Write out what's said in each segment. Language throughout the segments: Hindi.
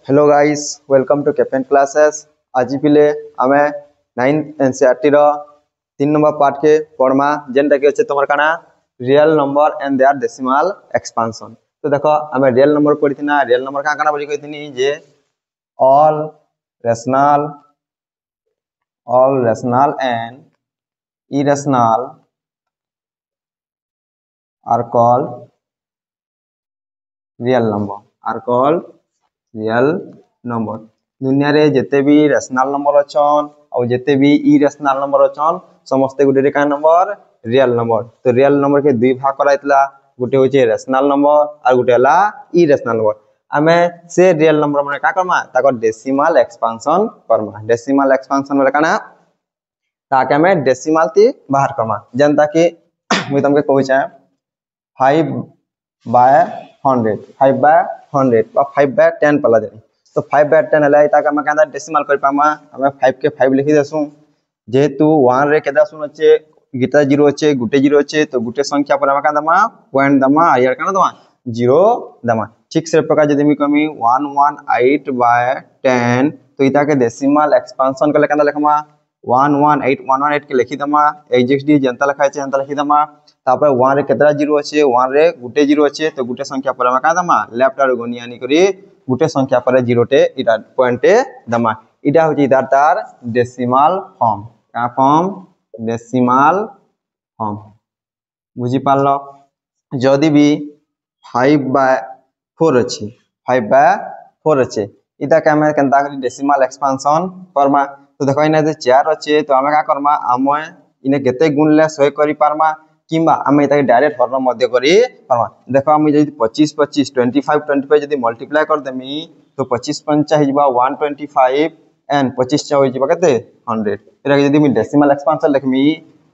Hello guys welcome to captain classes. आज पिले आमे 9th एनसीईआरटी रो 3 नंबर पार्ट के पढ़मा जेनटा के अछि तमर काना real number and their decimal expansion. तो देखो आमे रियल नंबर पढ़िथिना रियल नंबर का काना पढ़ि कहिथिनी जे all rational and irrational are called real number. दुनिया रे जेते भी रेशनल नंबर अछन और जेते भी इरेशनल नंबर अछन समस्त गुटे का नंबर रियल नंबर। तो रियल नंबर के दुई भाग कराइतला, गुटे होचे रेशनल नंबर और गुटे हला इरेशनल नंबर। आमे से रियल नंबर माने का करमा ताको decimal expansion Karma. Decimal expansion माने काना ताके आमे डेसिमल ती बाहर करमा। जनता कि मुई तुमके कहू चाहे 5/100 5/100 बा 5/10 पला दे। तो 5/10 हला इता का मैं डेसिमल कर पामा हमें 5 के 5 लिखि देसु। जेहेतु 1 रे केदा सुन अच्छे गीता 0 अच्छे गुटे 0 अच्छे तो गुटे संख्या पर हमें का दमा पॉइंट दमा आयर का दमा 0 दमा। ठीक से प्रकार यदि मी कमी 118/10 तो इता के डेसिमल एक्सपेंशन के लेकंदा लेखमा 118 के लिखि दमा एग्जैक्टली जनता लिखा है जनता लिखि दमा। तापर 1 रे केतरा 0 अच्छे 1 रे गुटे 0 अच्छे तो गुटे संख्या पर हमें का दमा लेफ्ट आरो गनी यानी करी गुटे संख्या पर 0 टे इटा पॉइंट दमा। इटा होची इधर तार डेसिमल फॉर्म का फॉर्म डेसिमल फॉर्म बुझी पारलो। जदि भी 5/4 अच्छे 5/4 अच्छे इटा के हमें केनता करी डेसिमल एक्सपेंशन करमा। तो देखो इने जे 4 अच्छे तो हमें का करमा आमे इने केते गुण ले 100 करी पारमा किंबा आमे इता डायरेक्ट हर मध्य करी पारमा। देखो हम जदि 25 25 25 25 जदि मल्टीप्लाई कर देमी तो 25 5 हिजबा 125 एंड 25 6 हिजबा केते 100। एरा जदि मी डेसिमल एक्सपेंशन लिखमी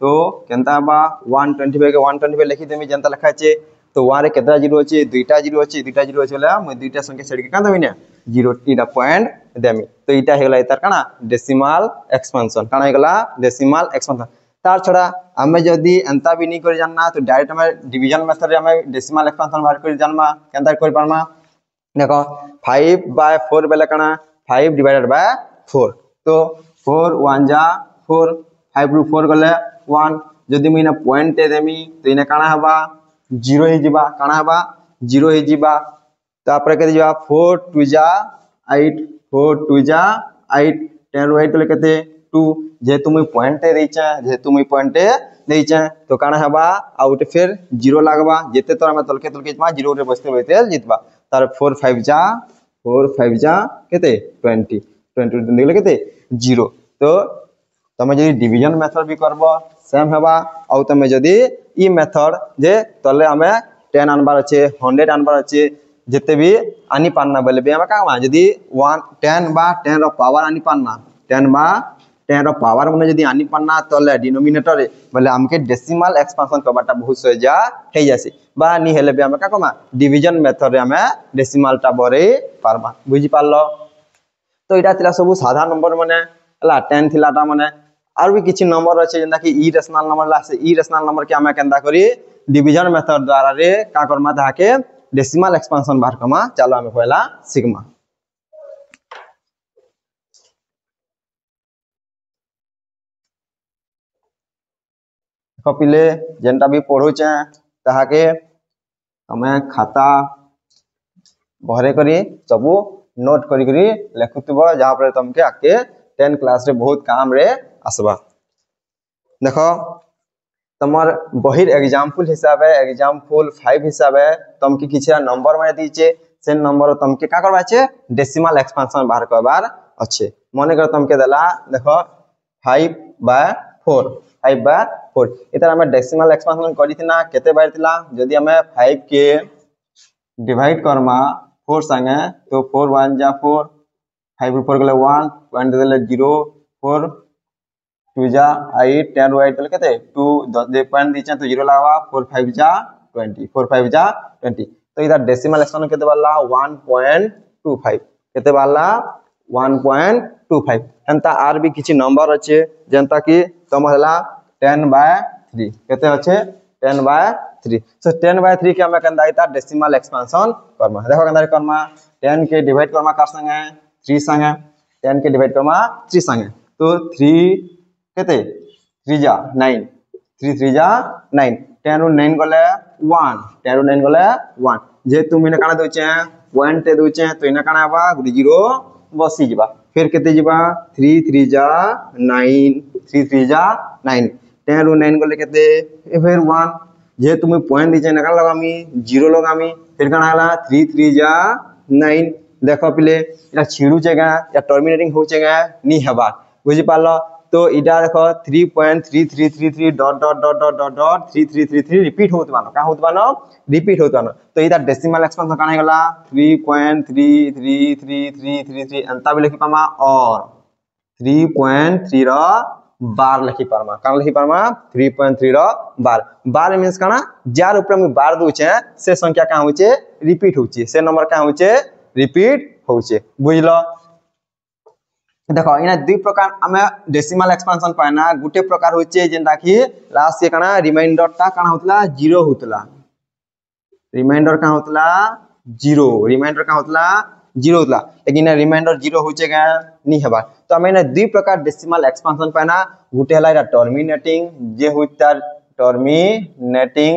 तो केनता बा 125 के 125 लिखि देमी जनता लिखा छे। तो 1 रे केतरा 0 अछि दुईटा 0 अछि दुईटा 0 अछि होला म दुईटा संख्या छेड़ के का देमी ने 0 इटा पॉइंट देमी। तो इटा हेला इतार काना डेसिमल एक्सपेंशन काना हेला डेसिमल एक्सपेंशन। तार छड़ा हमें जदि एंता भी नहीं कर जानना तो डायरेक्ट हमें डिवीजन मेथड रे हमें डेसिमल एक्सपेंशन बाहर कर जानमा केनता कर पारमा। देखो 5/4 बेले काना 5/4 तो 4 1 जा 4 5 रू 4 गले 1 जदि मी ना पॉइंट देमी तो इने काना हबा 0 ही जिबा काना हबा 0 ही जिबा। तापर के जिबा 4 2 जा 8 4 2 जा 8 10 8 ले केते 2 जे तुम पॉइंट देइचा तो काना हबा आउट फिर 0 लागबा जेते तोरा में तलके जितबा 0 रे बसते बसते जितबा। तार 4 5 जा केते 20 20 देखले केते 0। तो तमे जदी डिवीजन मेथड भी करबो सेम हबा आउ तमे जदी ई मेथड जे तले हमें 10 आनबार अछि 100 आनबार अछि जेते भी आनी पाना बेले भी हमें का जदी 10 बा 10 रो पावर आनी पाना 10 बा 10 रो पावर मने जदी आनी पाना तले डिनोमिनेटर बोले हमके डेसिमल एक्सपेंशन करबाटा बहुत सहजा हे जासी बा नी हेले भी हमें का कमा डिवीजन मेथड रे हमें डेसिमल टा बरे पारबा बुझी पारलो। तो इटा तिला सब साधारण नंबर माने हला 10 थिलाटा माने और भी किछि नंबर अछि जेना कि इरेशनल नंबर ला से इरेशनल नंबर के हमें केनता करी डिवीजन मेथड द्वारा रे का करमा ताके डेसिमल एक्सपेंशन बाहर कमा। चलो हमें पहला सिग्मा कपिले जेनटा भी पढो चे ताहाके हमें खाता भरे करी सब नोट करी करी लेखुतबो जहां पर तुमके आके 10 क्लास रे बहुत काम रे आसबा। देखो तमर बहिर एग्जांपल हिसाबे एग्जांपल 5 हिसाबे तुमके किछा नंबर माने दीचे से नंबर तुमके का करबा छे डेसिमल एक्सपेंशन बाहर करबार अच्छे। माने कर तुमके देला देखो 5/4 इतर हमें डेसिमल एक्सपेंशन करिथिना केते बार थिला जदी हमें 5 के डिवाइड करमा 4 संगे तो 4 1 जा 4 5 ऊपर गले 1 पॉइंट देले 0 4 2 जा 8 10 8 देले केते 2 दे पॉइंट दीचा तो 0 लावा 4 5 जा 20 4 5 जा 20। तो इधर डेसिमल एक्सपेंशन केते वाला 1.25 केते वाला 1.25 एंता आर भी किछि नंबर अच्छे जनता कि तम हला 10/3 केते अच्छे 10/3 सो 10/3 के हमें कंदा इता डेसिमल एक्सपेंशन करमा। देखो कंदा करमा 10 के डिवाइड करमा कार संगे 3 संगे 10 के डिवाइड करमा 3 संगे तो 3 केते 3 जा 9 3 3 जा 9 10 रु 9 गले 1 10 रु 9 गले 1 जे तुम इने काना दोचे पॉइंट ते दोचे तो इने काना बा गुडी 0 बसी जिबा फिर केते जिबा 3 3 जा 9 3 3 जा 9 10 रु 9 गले केते फिर 1 जे तुम पॉइंट दीचे ना लगामी 0 लगामी फिर काना हला 3 3 जा 9 देखो पिले इटा छिडू चेगा या टर्मिनेटिंग हो चेगा नी हेबा बुझी पालो तो इटा देखो 3.3333 dot dot dot dot dot dot 3333 repeat होतबानो का होतबानो रिपीट होतबानो तो इटा डेसिमल एक्सपेंशन काना हेगला 3.33333 अंता भी लिखि पामा और 3.3 रो बार लिखि पारमा कान लिखि पारमा 3.3 रो बार मींस काना जार ऊपर में बार दोचे से संख्या का होचे रिपीट होचे से नंबर का होचे रिपीट होचे बुझलो देखो इना दुई प्रकार हमें डेसिमल एक्सपेंशन पाना गुटे प्रकार होचे जेंदा कि लास्ट के काना रिमाइंडर ता काना होतला 0 होतला रिमाइंडर का होतला 0 रिमाइंडर का होतला 0 होतला लेकिन रिमाइंडर 0 होचे का नी हेबा तो हमें ना दुई प्रकार डेसिमल एक्सपेंशन पाना गुटे हला टर्मिनेटिंग जे होता टर्मिनेटिंग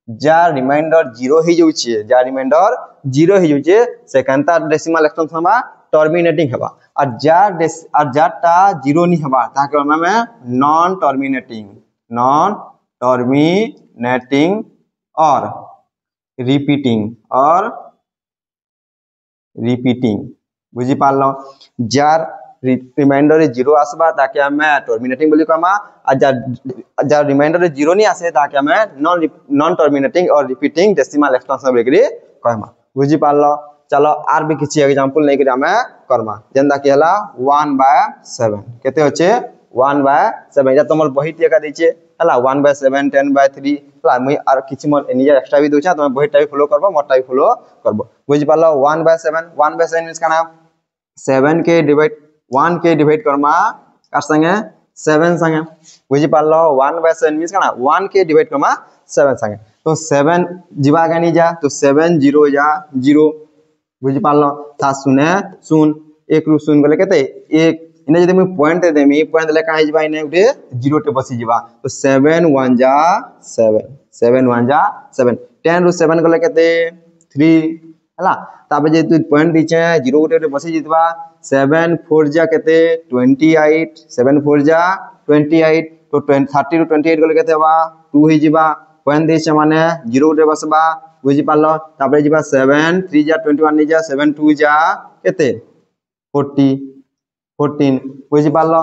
जा रिमाइंडर 0 ही जाउछे जा रिमाइंडर 0 ही जाउछे सेकंड ता डेसिमल एक्सपेंशन बा टर्मिनेटिंग हेबा और जाटा 0 नी हेबा ताके हमें नॉन टर्मिनेटिंग और रिपीटिंग बुझी पालो जार रिमाइंडर 0 आसबा ताके हमें टर्मिनेटिंग बोली कमा जा रिमाइंडर 0 नी आसे ताके हमें नॉन टर्मिनेटिंग और रिपीटिंग डेसिमल एक्सपेंशन बोली कहमा बुझी पालो चलो आर भी किछि एग्जांपल नै करी हमें करमा जेंदा कि हला 1/7 केते होचे 1/7 या तमर बही टिका दैछे हला 1/7 10/3 हला मुई आर किछि मोर एनिया एक्स्ट्रा भी दोछा तमे बही टाइप फॉलो करबो मोर टाइप फॉलो करबो बुझि पालो 1/7 मींस काना 7 के डिवाइड 1 के डिवाइड करमा कार संगे 7 संगे बुझि पालो 1/7 मींस काना 1 के डिवाइड करमा 7 संगे तो 7 जीवा गानी जा तो 7 0 जा 0 बुझि पालो ता सुने सुन एक रु सुन गले केते एक इने जदि मैं पॉइंट देमी पॉइंट ले काहे जिबा इने उठे 0 टे बसी जिबा तो 7 1 जा 7 7 1 जा 7 10 रु 7 गले केते 3 हला ताबे जे तू पॉइंट दीचे 0 उठे बसी जितबा 7 4 जा केते 28 7 4 जा 28 तो 30 रु 28 गले केते बा 2 ही जिबा पॉइंट दीचे माने 0 उठे बसबा बुझी पालो ताबे जिबा 7 3 जा 21 नि जा 7 2 जा केते 14 बुझी पालो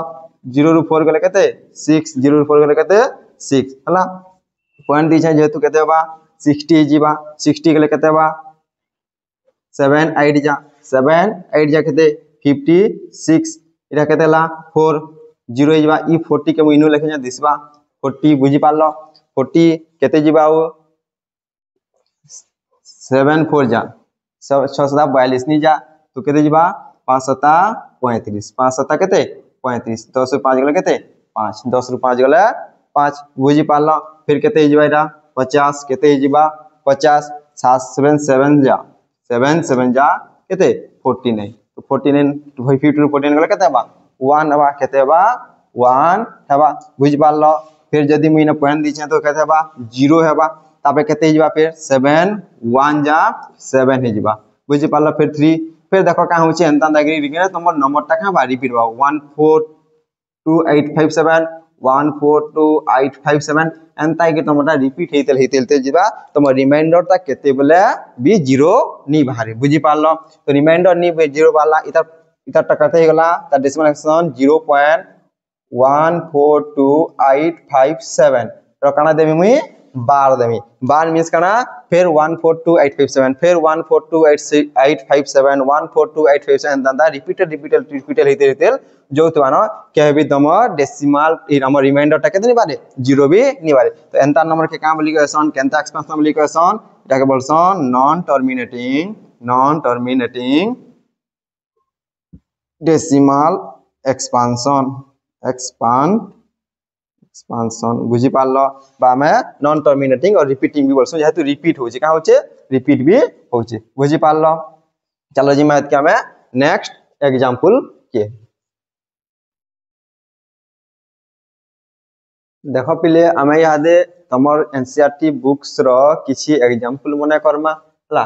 0 रु 4 गले केते 6 0 रु 4 गले केते 6 हला पॉइंट दिछा जेतु केते बा 60 जिबा 60 गले केते बा 7 8 जा केते 56 इरा केते ला 4 0 जिबा ई 40 के इनो लेखे जा दिसबा 40 बुझी पालो 40 केते जिबा 7 4 जा 6 7 42 नी जा तो केते जिबा 5 7 35 5 7 केते 35 10 रु 5 गले केते 5 10 रु 5 गले 5 बुझी पालो फिर केते जिबा एटा 50 केते जिबा 50 7 7 जा केते 49 तो 49 50 रु 49 गले केते बा 1 बा केते बा 1 हेबा बुझी पालो फिर जदी मुइना पॉइंट दिछे तो केते बा 0 हेबा ताबे केते जिबा फिर 7 1 जा 7 हे जिबा बुझी पालो फिर 3 फिर देखो का होचे एंता दागरी रिगने तमर नंबर ता का बा रिपीट बा 142857 142857 एंता के तमटा रिपीट हेतेल जिबा तमर रिमाइंडर ता केते बोले भी 0 नी बाहरी बुझी पालो तो रिमाइंडर नी 0 वाला इता टकते गला ता डेसिमल एक्सपेंशन 0.142857 तो काना देबी मुई बार मींस काना फिर 142857 फिर 142857 142857 दादा रिपीटेड हेतेल जोतवानो केबी तम डेसिमल हमर रिमाइंडर ता केते नि बारे 0 भी नि बारे तो एंता नंबर के का बोली कहसन केंता एक्सपेंशन बोली कहसन एटा के बोलसन नॉन टर्मिनेटिंग डेसिमल एक्सपांशन बुझी पालो बा में नॉन टर्मिनेटिंग और रिपीटिंग भी बोलसो जेहेतु रिपीट होचे का होचे रिपीट भी होचे बुझी पालो चलो जी मैं क्या मैं नेक्स्ट एग्जांपल के देख पिले आम इहादे तमर एनसीईआरटी बुक्स रो किछि एग्जांपल मने करमा हला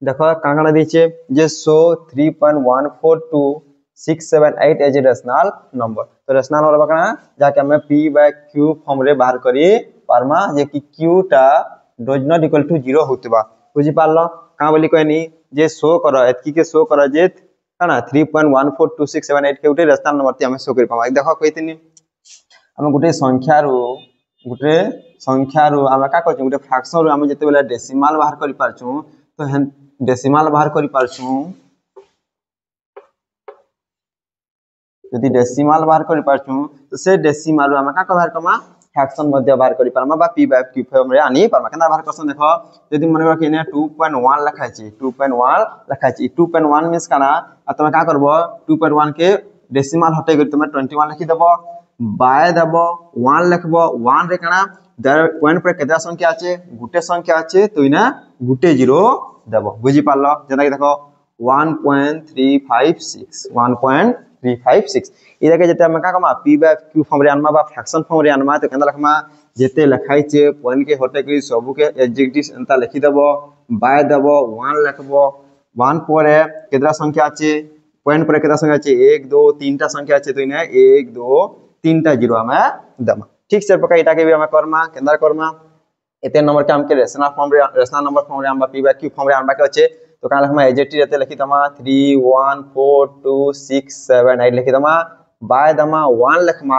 देख काना दीचे जे show 3.142 as a rational number तो रेशनल नंबर बकना जाके हमें p बाय q फॉर्म रे बाहर करी पारमा जे कि q टा डज नॉट इक्वल टू 0 होतबा बुझी पारलो का बोली कहनी जे शो करो एतकी के शो करो जे काना 3.14267 के उठे रेशनल नंबर ते हमें शो करी पामा देखो कहितनी आम गोटे संख्या रू आम क्या कर गोटे फ्रैक्शन रू आम जिते बेले डेसिमाल बाहर कर पारछू तो डेसिमाल बाहर कर पारछू यदि डेसिमाल बाहर कर पारछू तो से डेसिमाल रू आम का बाहर कमा फ्रैक्शन मध्य बाहर कर पारमा बा p बाय q फॉर्म रे आनी पारमा केना बाहर करसन देखो यदि मन कर केने 2.1 लिखा छी 2.1 लिखा छी 2.1 मींस काना आ तमे का करबो 2.1 के डेसिमाल हटे कर तमे 21 लिखि देबो बाय देबो 1 लिखबो 1 रे काना पॉइंट पर केतना संख्या আছে गुटे संख्या আছে तो इना गुटे जीरो देबो बुझी पारलो जेना कि देखो 1.356 इदा के जते हम का कमा p बाय q फॉर्म रे आनमा बा फ्रैक्शन फॉर्म रे आनमा तो केना लखमा जेते लिखाई छे पॉइंट के हटे के सब के एडजेक्टिव एंता लिखि देबो बाय देबो 1 लिखबो 1 परे केतना संख्या আছে पॉइंट पर केतना संख्या আছে 1 2 3 टा संख्या আছে तो इना 1 2 3 टा जीरो हमें दमा ठीक से प्रकार इटा के भी हमें करमा केंदा करमा एते नंबर के हमके रेशनल नंबर फॉर्म रे हम p बाय q फॉर्म रे हम के अच्छे तो काल हम एजेटी रहते लिखि दमा 3 1 4 2 6 7 8 लिखि दमा बाय दमा 1 लिखमा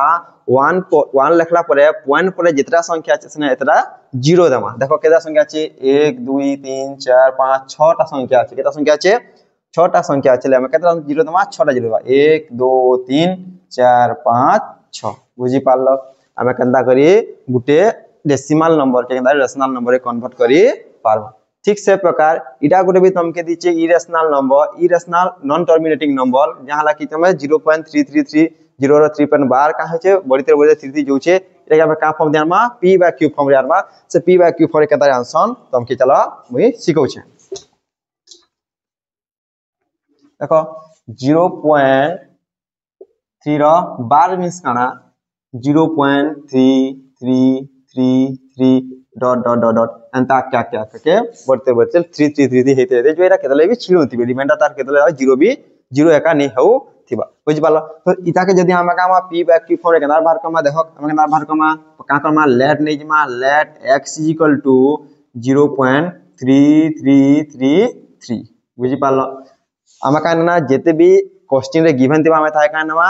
1 लिखला परे पॉइंट परे जितना संख्या আছে से एतरा जीरो दमा देखो केदा संख्या আছে 1 2 3 4 5 6 टा संख्या আছে केदा संख्या আছে 6 टा संख्या আছে हम केतरा जीरो दमा 6 टा जीरो 1 2 3 4 5 6 बुझी पारलो आमे केंदा करी गुटे डेसिमल नंबर के केंदा रेशनल नंबर रे कन्वर्ट करी पारबो ठीक से प्रकार इटा गुटे भी तुमके दीचे इरेशनल नॉन टर्मिनेटिंग नंबर जहां ला कि तमे 0.3330 रो 3.12 का है छे बड़ीते बड़े 33 जो छे एटा के हम का फॉर्म देनमा p बाय q फॉर्म रे आरमा से p बाय q फॉर्म रे केता आंसर तुमके चलो मुई सिखौ छे देखो 0.3 रो 12 मींस काना 0.3333 डॉट डॉट डॉट डॉट अंता क्या क्या करके बढ़ते बढ़ते 3333 हेते हेते जो एरा केतले भी छिरोती रिमाइंडर तार केतले जीरो भी जीरो एका नहीं हो थिबा बुझ पालो तो इता के जदी हम का p बाय q फॉर्म रे केना बाहर कमा देखो हम केना बाहर कमा का कमा लेट नहीं जमा लेट x = 0.3333 बुझ पालो हम का ना जेते भी क्वेश्चन रे गिवन थिबा हम थाय का नवा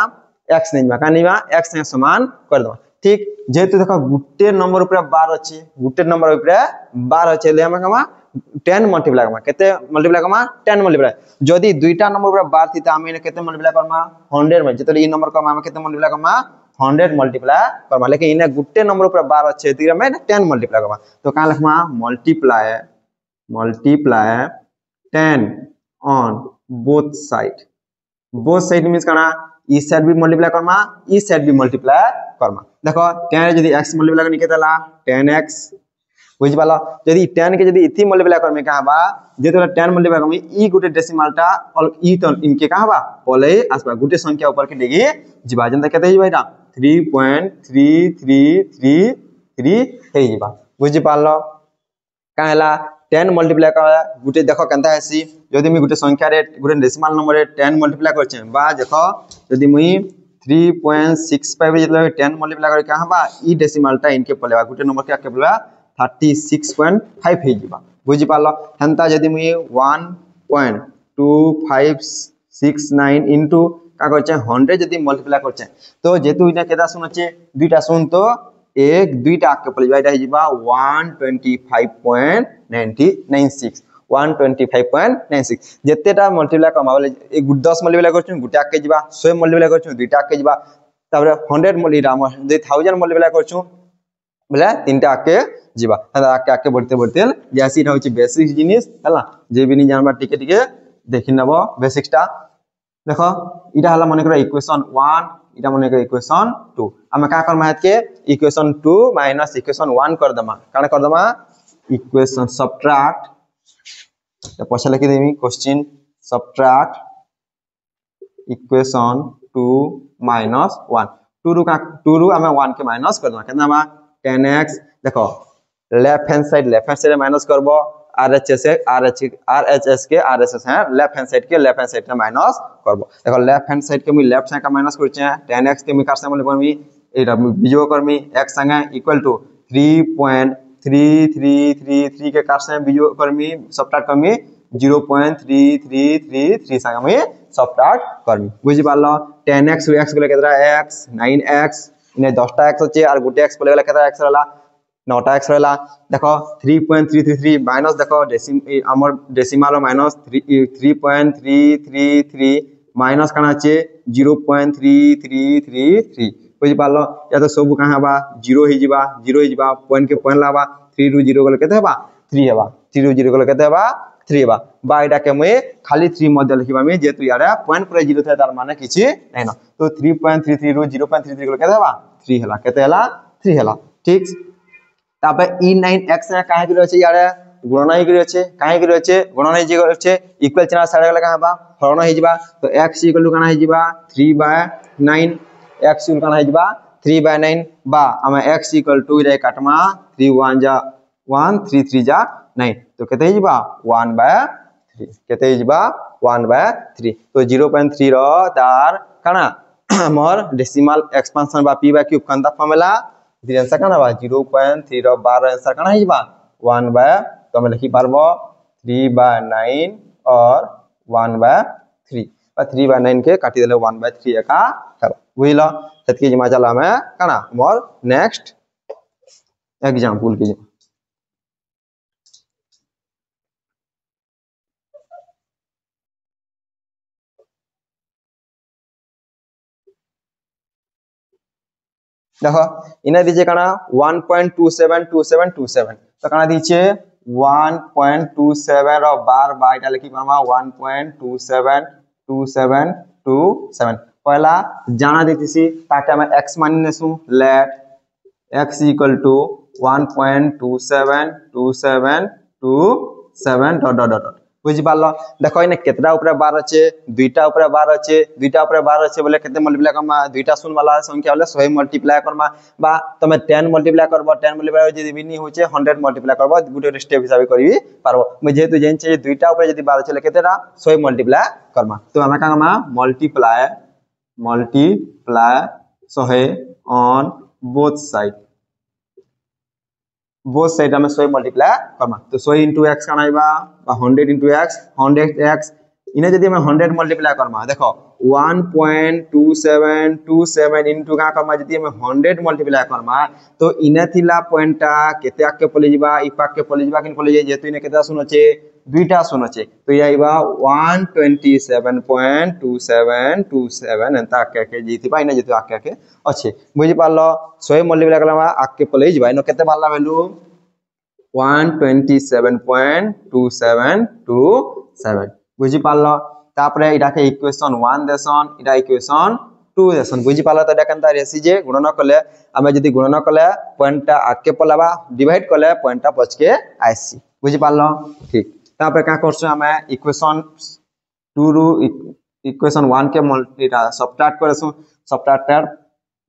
x नहीं जमा का निवा x से समान कर दो ठीक जेतु देखो गुटे नंबर ऊपर 12 अछि गुटे नंबर ऊपर 12 अछि ले हम कमा 10 मल्टीप्लाई कमा केते मल्टीप्लाई कमा 10 मल्टीप्लाई जदी दुईटा नंबर ऊपर 12 थी त हम इने केते मल्टीप्लाई करमा 100 में जेतले ई नंबर कमा हम केते मल्टीप्लाई कमा 100 मल्टीप्लाई करमा लेकिन इने गुटे नंबर ऊपर 12 अछि त हम 10 मल्टीप्लाई कमा तो का लिखमा multiply 10 on both side means काना ई साइड भी मल्टीप्लाई करमा ई साइड भी मल्टीप्लाई करमा देखो 10 जदी x मल्टीप्लाई करनी केतला 10x बुझ पाला जदी 10 के जदी इथि मल्टीप्लाई करमे का बा जेतला 10 मल्टीप्लाई करमे ई गुटे डेसिमल टा और ई तो इनके का बा पले आसबा गुटे संख्या ऊपर के देगी जिबा जंदा केते हिबा एटा 3.3333 हे जिबा बुझ पालो काहला 10 मल्टीप्लाई कर गुटे देखो केनता हेसी जदी मी गुटे संख्या रे गुटे डेसिमल नंबर रे 10 मल्टीप्लाई करछे बा देखो जदी मुई 3.65 जेतला 10 मल्टीप्लाई करे कहां बा ई डेसिमल टा इनके पलेबा गुटे नंबर के के पलेबा 36.5 हे जिबा बुझि पालो हंता जदी मुई 1.2569 इनटू का करछे 100 जदी मल्टीप्लाई करछे तो जेतु इना केदा सुनछे दुईटा सुन तो एक दुईटा के पलेबा एटा हे जिबा 125.96 जेतेटा मल्टीप्लाई कमाबले एक 10 मल्टीप्लाई करछु गुटा के जिबा 100 मल्टीप्लाई करछु दुईटा के जिबा तापर 100 मल्टीप्लाई जे 1000 मल्टीप्लाई करछु बोले तीनटा के जिबा हला के बढ़ते बढ़ते जैसी ना होची बेसिक जिनिस हला जे भी नहीं जानबा टिके टिके देखि नबो बेसिक्सटा देखो इटा हला माने करा इक्वेशन 1 इटा माने करा इक्वेशन 2 हम का कर मात के इक्वेशन 2 माइनस इक्वेशन 1 कर दमा काना कर दमा इक्वेशन सब्ट्रैक्ट तो पछा लिखि देमी क्वेश्चन subtract इक्वेशन 2 minus 1 2 रू हमें 1 के माइनस कर देना कितना बा 10x देखो लेफ्ट हैंड साइड माइनस करबो RHS से RHS के RHS है लेफ्ट हैंड साइड के माइनस करबो देखो लेफ्ट हैंड साइड के मी लेफ्ट साइड का माइनस करछे 10x के मी कार से बोलबो एटा बिजो करमी x संगे इक्वल टू 3.3333 के कार से बिजो करमी सबट्रैक्ट करमी 0.3333 संगे मी सबट्रैक्ट करमी बुझि पालो 10x x बोले केतरा x 9x इने 10टा x होचे और गुटे x बोले केतरा x रहला 9टा x रहला देखो 3.333 माइनस देखो हमर डेसिमल माइनस 3.333 माइनस काना छे 0.3333 बुझि पालो या तो सब कहां बा 0 ही जिबा पॉइंट के पॉइंट लाबा 3 रू 0 गले केते हेबा 3 हेबा 3 रू 0 गले केते हेबा 3 हेबा बा एटा के मैं खाली 3 मध्ये लिखिबा में जेतु यारे पॉइंट पर 0 थे तार माने किछि नै न तो 3.33 रू 0.33 गले केते हेबा 3 हला केते हला 3 हला ठीक तापे e9x ने काहे गिरो छै यारे गुणन ही गिरो छै काहे गिरो छै गुणन ही गिरो छै इक्वल चिन्ह साइड गले कहां बा हरण ही जिबा तो x इक्वल टू काना ही जिबा 3/9 x इक्वल काना ही जिबा 3/9 बा हमें x इक्वल टू रे काटमा 3 1 जा 1 3 3 जा 9 तो केते ही जिबा 1/3 केते ही जिबा 1/3 तो 0.3 रो तार काना हमर डेसिमल एक्सपेंशन बा p/q कंदा फॉर्मूला दी आंसर काना बा 0.3 रो 12 आंसर काना ही जिबा 1/, तो हम लिखि पारबो 3/9 और 1/3 और 3/9 के काटी देले 1/3 एका कर बुझलो ततके जमा चला में काना मोर नेक्स्ट एग्जांपल के देखो इने दीजिए काना 1.272727 तो काना दीजिए 1.27 और बार बाइटा लिखि परमा 1.272727 पहला जाना देतीसी ताकि हम x मान नेसु let x equal to 1.272727 dot dot dot बुझि पालो देखो इने केतरा ऊपर बार আছে দুইটা ऊपर बार আছে बोले केते मल्टीप्लाई करमा দুইটা शून्य वाला संख्या बोले 100 मल्टीप्लाई करमा बा तमे 10 मल्टीप्लाई करबो 10 मल्टीप्लाई जदी बिनी होचे 100 मल्टीप्लाई करबो गुटे स्टेप हिसाब करबी पारबो मैं जेतु जेन छै दुईटा ऊपर जदी बार छै केतेरा 100 मल्टीप्लाई करमा तो हम का Karma multiply 100 on both side हमें 100 मल्टीप्लाई करमा तो 100 into x काना आइबा 100 into x 100x इने जदी हमें 100 मल्टीप्लाई करमा देखो 1.2727 into का करमा जदी हमें 100 मल्टीप्लाई करमा तो इने थिला पॉइंटटा केते आके पले जिबा इ पाक के पले जिबा किन पले जे जेतु इने केता सुन छै दुईटा सुन छै तो ये आइबा 127.2727 एंता के जीतिबा इने जेतु आके के अछि बुझि पालो 100 मल्टीप्लाई करला आके पले जिबा इनो केते बाला वैल्यू 127.2727 बुझि पालो तापरे इटा के इक्वेशन 1 देसन इटा इक्वेशन 2 देसन बुझि पालो त देखंता रेसी जे गुणन करले हमें जदी गुणन करले पॉइंटटा आके पलाबा डिवाइड करले पॉइंटटा बचके आइसी बुझि पालो ठीक तापरे का करछ हमें इक्वेशन 2 रु इक्वेशन 1 के मल्टीटा सबट्रैक्ट करसु सबट्रैक्टर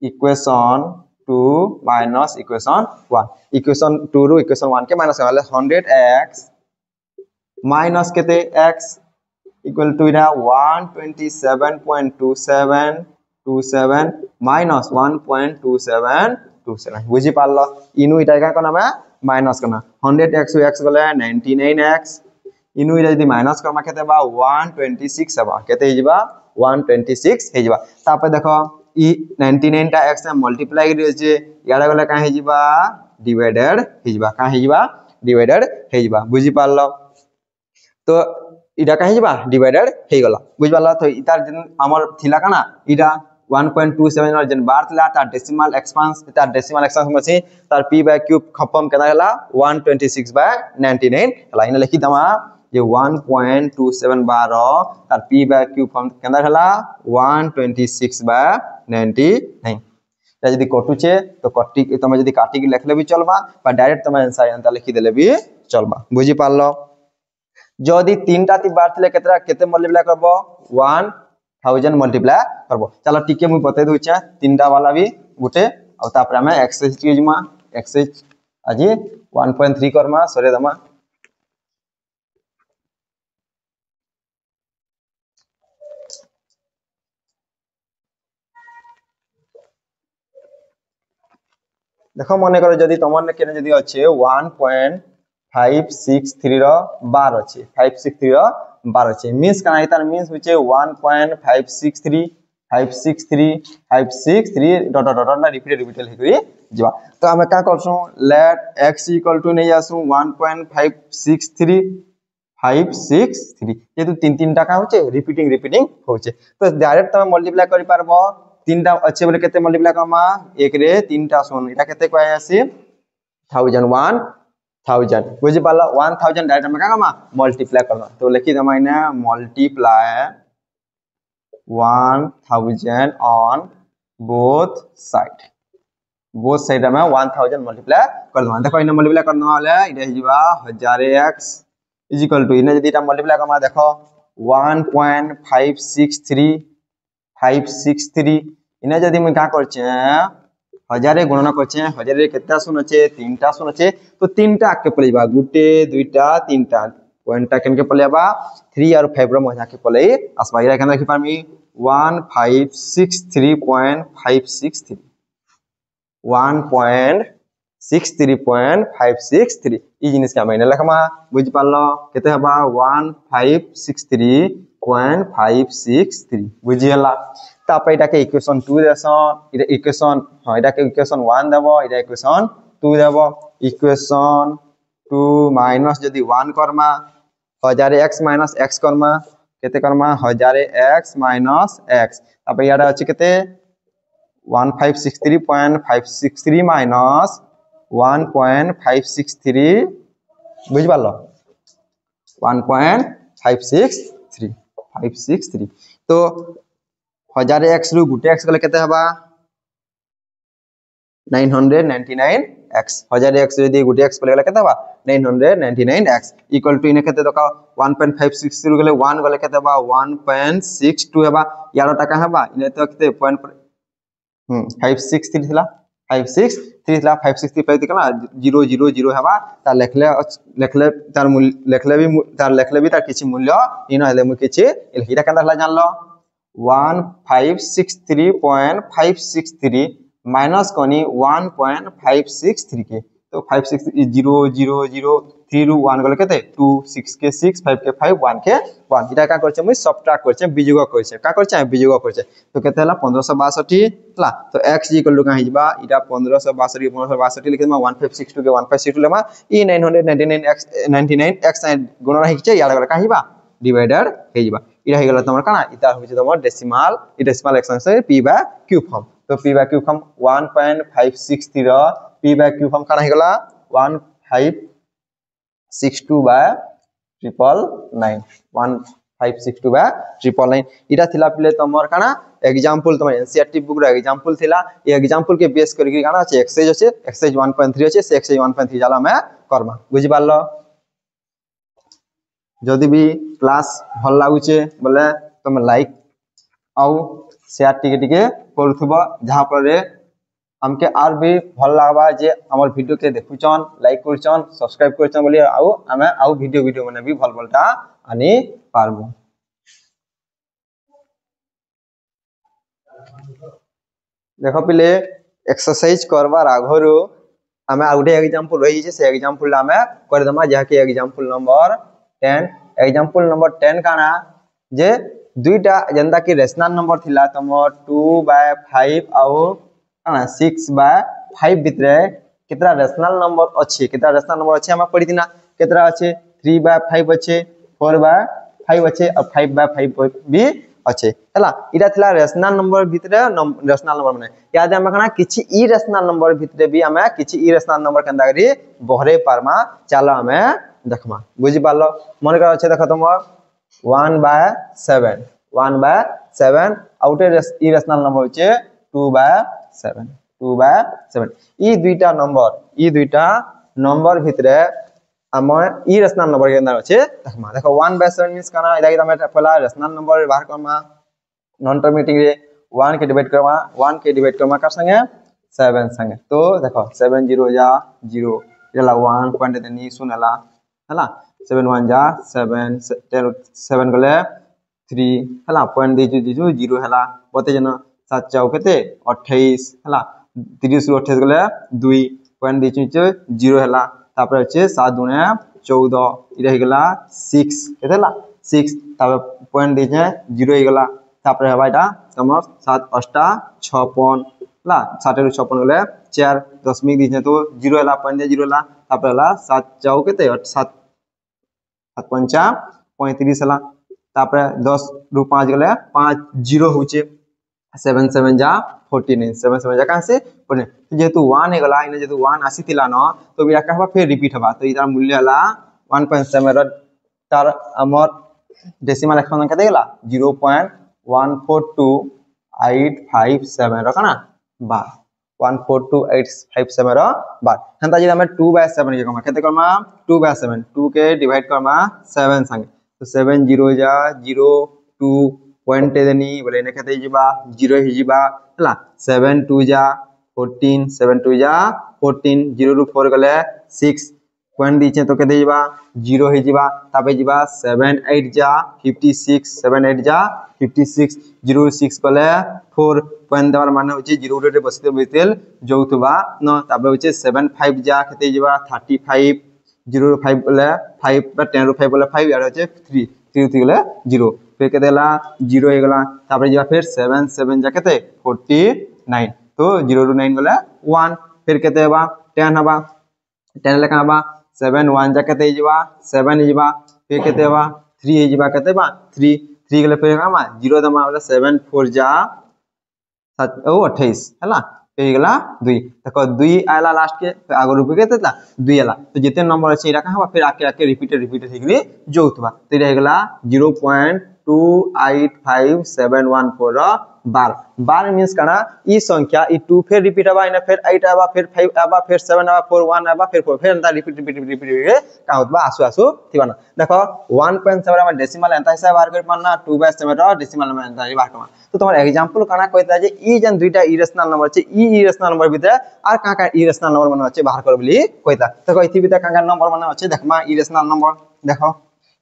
इक्वेशन 2 minus equation 1 equation 2 रो equation 1 के माइनस वाले 100x minus केते x equal to इना 127.2727 minus 1.2727 बुझि पालो इनु इटा का कोना में माइनस करना 100x x गले 99x इनु इटा यदि माइनस करमा केते बा 126 बा केते हिजबा 126 हिजबा तापे देखो ई 99 टा x से मल्टीप्लाई करि जे याडा गले का हिजबा डिवाइडेड हिजबा का हिजबा डिवाइडेड हिजबा बुझि पालो तो इडा का हिजबा डिवाइडेड हे गला बुझि पालो तो इतार जन हमर थिला काना इडा 1.27 और जन बार थिला तार डेसिमल एक्सपेंस मछि तार p/q खपम केना हला 126/99 हला इन लिखि दमा जे 1.27 बार तार p/q फॉर्म केना हला 126/99 यदि कटु छे तो कटि तमे यदि काटि के लिखले भी चलबा बा डायरेक्ट तमे आंसर एंता लिखि देले भी चलबा बुझि पालो जदि तीनटा बार थिले केतरा केते मल्टीप्लाई करबो 1000 मल्टीप्लाई करबो। चलो टिके मु बतै दोछे तीनटा वाला भी गुटे और तापर हमें एक्सरसाइज यूजमा एक्सरसाइज आज 1.3 करमा सरे दमा देखो मने करो जदि तमन केने जदि अच्छे 1.563 रो बार अच्छे 563 रो बार अच्छे मींस काना इतार मींस होचे 1.563 563 563 डॉट डॉट डॉट रिपीट हेकरी जीवा। तो हमें का करसु लेट x इक्वल टू नहीं आसु 1.563 563 ये तो तीन तीन टाका होचे रिपीटिंग होचे तो डायरेक्ट तमे मल्टीप्लाई करि पारबो तीनटा अच्छे बोले केते मल्टीप्लाई करमा एक रे तीनटा सुन इटा केते कहै आसी 1000 बुझि पाला 1000 डायरेक्ट हम का करमा मल्टीप्लाई करना तो लिखि दमा इने मल्टीप्लाई 1000 ऑन बोथ साइड में 1000 मल्टीप्लाई कर दमा देखो इने मल्टीप्लाई करना वाले इटा हिजबा 1000x इज इक्वल टू इने जदि इटा मल्टीप्लाई करमा देखो 1.563 इने जदि मैं का करछे 1000 गणना करछे 1000 रे केता शून्य अछि तीनटा शून्य अछि तो तीनटा आके पलेबा गुटे दुईटा तीनटा पॉइंटटा केनके पलेबा 3 और 5 रो मजा के पले असबा इरा केन रखि पामी 1.563 ई जिनिस का मायने लखमा बुझ पालो केते हबा 1.563 बुझियला तापर इटा के इक्वेशन 2 देसन इटा इक्वेशन हां इटा के इक्वेशन 1 देबो इटा इक्वेशन 2 देबो इक्वेशन 2 माइनस जदी 1 Karma 1000x minus x Karma केते करमा 1000x माइनस x तापर याडा अछि केते 1.563 माइनस 1.563 बुझ पालो 1.563 तो 1000x रु गुटे x गले केते हबा 999x 1000x यदि गुटे x गले केते हबा 999x इक्वल टू इने केते दका 1.563 गले 1 गले केते हबा 1.62 हबा यारो टाका हबा इने तो केते 563 थिला 563 थिला 563 पे दिकला 000 हबा ता लेखले तार मूल्य लेखले भी तार किछि मूल्य इनो हेले मु किछि इटा केनदा हला जानलो 1.563 माइनस कोनी 1.563 के तो 560 रु 1 गले केते 2 6 के 6 5 के 5 1 के 1 इटा का करछे मुई सबट्रैक्ट करछे बिजोग करछे का करछे बिजोग करछे तो केते हला 1562 हला तो x इक्वल टू का हिजबा इटा 1562 लिखे मा 1562 के 1562 लेमा ई 999x गुणन हिचे याड गले का हिबा डिवाइडेड हेजिबा इटा हे गला तमर काना इता होइছে तमर decimal expansion p by q form तो p by q form 1.563 p by q form काना हे गला 1562 बाय 1562 बाय 999 इटा थिला प्ले तमर काना एग्जांपल तमर एनसीईआरटी बुक रो एग्जांपल थिला ए एग्जांपल के बेस करके काना আছে एक्सरसाइज 1.3 আছে से एक्सरसाइज 1.3 जाला में करबा बुझि पालो जदि भी क्लास भल लागुचे बोले तुम लाइक आउ शेयर टिके करथबो जहां पर हमके आर भी भल लागबा जे हमर वीडियो के देखुचन लाइक करचन सब्सक्राइब करचन बोली आउ हमें आउ वीडियो माने भी भल भलटा आनी पारबो देखो पहले एक्सरसाइज करबार आगरो हमें आउटे एग्जांपल रही छे से एग्जांपल हमें कर दमा जहा के एग्जांपल नंबर 10 काना जे दुईटा जंदा की रेशनल नंबर थिला तमर 2/5 आउ काना 6/5 भितरे केतरा रेशनल नंबर अछि हम पढि दिना केतरा अछि 3/5 अछि 4/5 अछि और 5/5 भी अछि हला इटा थिला रेशनल नंबर भितरे रेशनल नंबर माने याद हम कना किछि इरेशनल नंबर भितरे भी हमें किछि इरेशनल नंबर केंदा करी बहरे पारमा चलो हमें देखमा बुझि पालो मन कर अछि देख तुम 1/7 आउटे इरेशनल नंबर होचे 2/7 ई दुईटा नंबर भितरे आम इरेशनल नंबर के अंदर अच्छे देखमा देखो 1/7 मींस काना इदा तमे पहला रेशनल नंबर बाहर करमा नॉन टर्मिनेटिंग रे 1 के डिवाइड करमा कार संगे 7 संगे तो देखो 7 0 जा 0 इला 1 पॉइंट देनी सुन हला 7 1 जा 7 7 गले 3 हला पॉइंट दे 0 हला बते जन 7 चाउ केते 28 हला 30 ରୁ 28 गले 2 पॉइंट दे 0 हला तापर अच्छे 7 गुणे 14 इरा हिगला 6 केतेला 6 तापर पॉइंट दे 0 हिगला तापर हबा एटा तमर 7 8 56 ला 7 ରୁ 56 गले 4 दशमिक दे तो 0 हला पॉइंट दे 0 हला तापर हला 7 चाउ केते 7 7 5 35 हला तापर 10 ରୁ 5 गले 5 0 होचे 7 7 जा 49 7 7 जा कहां से 49 जेतु 1 हे गला इने जेतु 1 आसीतिला न तो बिरा कहबा फिर रिपीट हबा तो इतार मूल्य हला 1.7 र तार हमर डेसिमल एक्सपेंशन कते गला 0.142857 र कना बा 142857 र बा हंता जे हमें 2/7 के कमा कते करमा 2/7 2 के डिवाइड करमा 7 संगे तो 7 0 जा 0 2 पॉइंट देनी बोले ने कते जिबा 0 हि जिबा हला 7 2 जा 14 7 2 जा 14 0 ରୁ 4 गले 6 पॉइंट दीचे तो कते जिबा 0 हि जिबा ताबे जिबा 7 8 जा 56 7 8 जा 56 0 6 गले 4 पॉइंट देवार माने होची 0 रे बसिते बितेल जोथबा न ताबे होचे 7 5 जा कते जिबा 35 0 ରୁ 5 गले 5 बा 10 ରୁ 5 गले 5 यार होचे 3 3 गले 0 फिर के देला 0 हे गला तापर जा फिर 7 7 जा केते 49 तो 0 ରୁ 9 गला 1 फिर केते बा 10 हबा 10 लेका बा 7 1 जा केते जिबा 7 जिबा फिर केते बा 3 हे जिबा केते बा 3 3 गले फिर कामा 0 दमा वाला 7 4 जा 7 28 हला फिर गला 2 देखो 2 आला लास्ट के आगो रुपे केते ता 2 आला तो जिते नंबर अछि इरा कहबा फिर आके रिपीट हेगली जोथबा तो इरा हेगला 0.285714 बार बार मींस काना ई संख्या ई 2 फिर रिपीट आबा इना फिर 8 आबा फिर 5 आबा फिर 7 आबा फिर 1 आबा फिर 4 फिर एंता रिपीट का होतबा आसु थिबाना देखो 1.7 में डेसिमल एंता हिसाब बाहर कर पाना 2/7 रो डेसिमल में एंता बाहर करना तो तुम्हार एग्जांपल काना कहता जे ई जन दुईटा इरेशनल नंबर छे ई इरेशनल नंबर बिते आर का इरेशनल नंबर मन अछि बाहर कर बोली कहता देखो इथि बिते का नंबर मन अछि देखमा इरेशनल नंबर देखो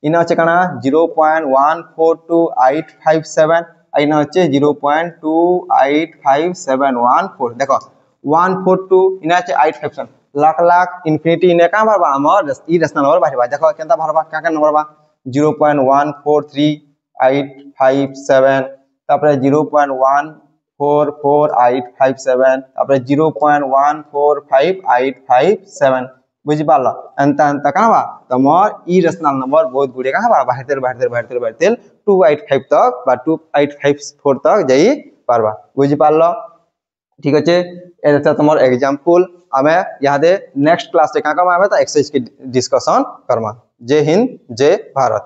इना अछि काना 0.142857 इना अछि 0.285714 देखो 142 इना अछि 857 लाख लाख इन्फिनिटी इने का भरबा हमर इरेशनल नंबर बाहरबा देखो केनता भरबा का नंबर बा 0.143857 तापर 0.144857 तापर 0.145857 बुझि पालो अंत का बा तमर इरेशनल नंबर बहुत गुडे का बा बाहरते 285 तक बा 2854 तक जाई पारबा बुझि पालो ठीक अछि एता तमर एग्जांपल हमें यहाँ दे नेक्स्ट क्लास से का आवे त एक्सरसाइज के डिस्कशन करमा जय हिंद जय भारत।